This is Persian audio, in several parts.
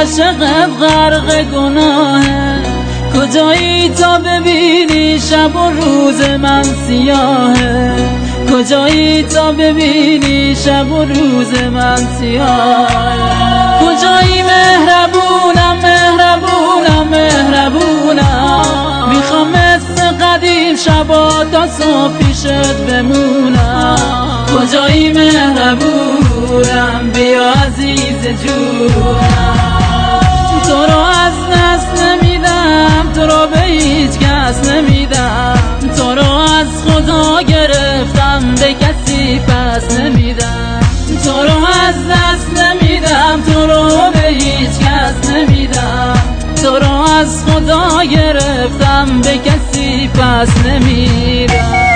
عاشقت غرق گناهه، کجایی تا ببینی شب و روز من سیاهه، کجایی تا ببینی شب و روز من سیاهه. کجایی مهربونم مهربونم مهربونم، میخوام مثل قدیم شبا تا صبح پیشت بمونم. کجایی مهربونم بیا عزیز جونم، تو رو از دست نمیدم، تو رو به هیچ کس نمیدم، تو رو از خدا گرفتم به کسی پس نمیدم، تو رو از دست نمیدم، تو رو به هیچ کس نمیدم، تو رو از خدا گرفتم به کسی پس نمیدم.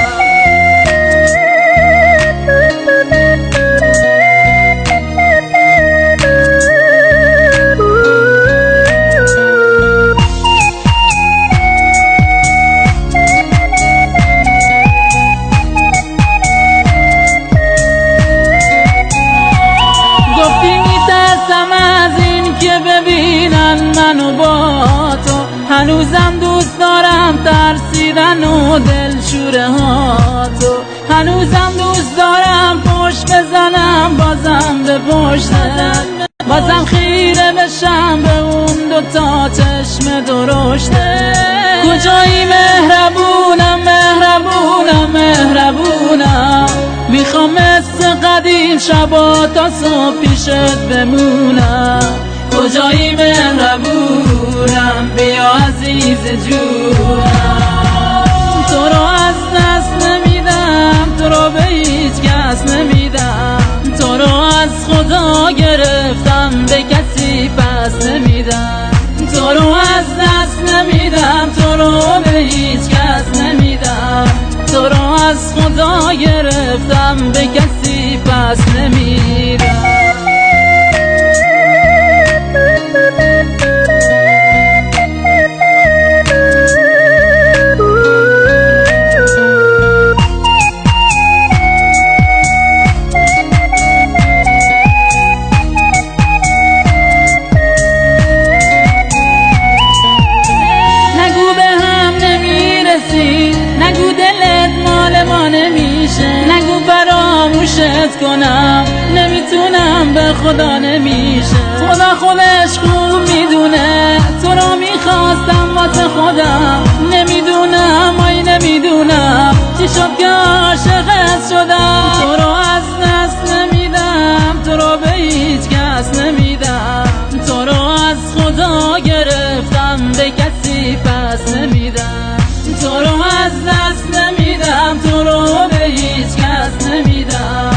منو با تو هنوزم دوست دارم ترسیدن و دلشوره ها تو، هنوزم دوست دارم پشت بزنم بازم به پشتت، بازم خیره بشم به اون دوتا چشم درشته. کجایی مهربونم مهربونم مهربونم، میخوام مثل قدیم شبا تا صبح پیشت بمونم. کجایی مهربونم بیا عزیز جونم، تو رو از دست نمیدم، تو رو به هیچ کس نمیدم، تو رو از خدا گرفتم به کسی پس نمیدم، تو رو از دست نمیدم، تو رو به هیچ کس نمیدم، تو رو از خدا گرفتم به کسی پس نمیدم. نگو دلت مال ما نمیشه، نگو فراموشت کنم، نمیتونم به خدا نمیشه، خدا خودش خوب میدونه تو رو میخواستم واسه خودم، نمیدونم ای نمیدونم چی شد که عاشقت شدم. تو رو از دست نمیدم، تو رو به هیچ کس نمیدم، تو رو از خدا گرفتم به کسی پس نمیدم، تو رو از دست نمیدم، تو رو به هیچ کس نمیدم،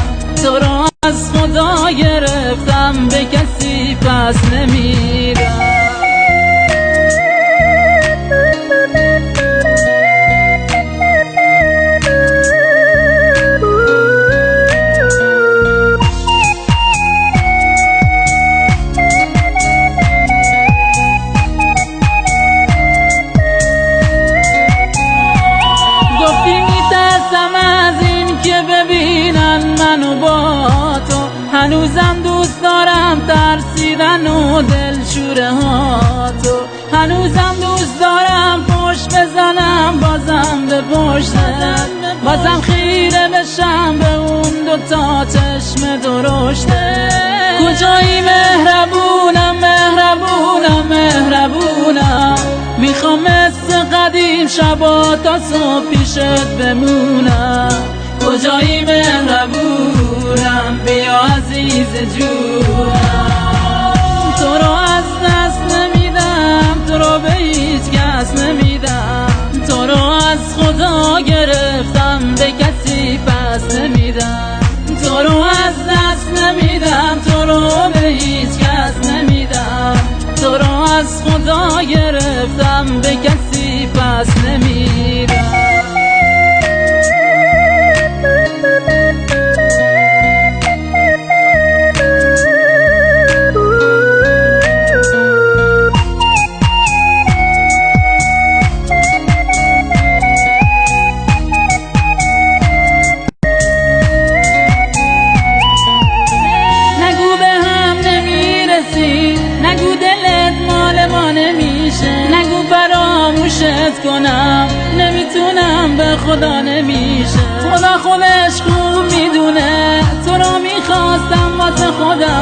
تو رو از خدا گرفتم به کسی پس نمیدم. منو با تو هنوزم دوست دارم ترسیدن و دلشوره ها تو، هنوزم دوست دارم پشت بزنم بازم به پشتت، بازم خیره بشم به اون دوتا چشم درشته. کجایی مهربونم مهربونم مهربونم، میخوام مثل قدیم شبا تا صبح پیشت بمونم. کجایی مهربونم بیا عزیز جونم، تو رو از دست نمیدم، تو رو به هیچ کس نمیدم، تو رو از خدا گرفتم به کسی پس نمیدم، تو رو از دست نمیدم، تو رو به هیچ کس نمیدم، تو رو از خدا گرفتم به کسی پس نمیدم. نگو دلت کنم نمیتونم به خدا نمیشه. خدا خودش خوب میدونه تو رو میخواستم واسه خودم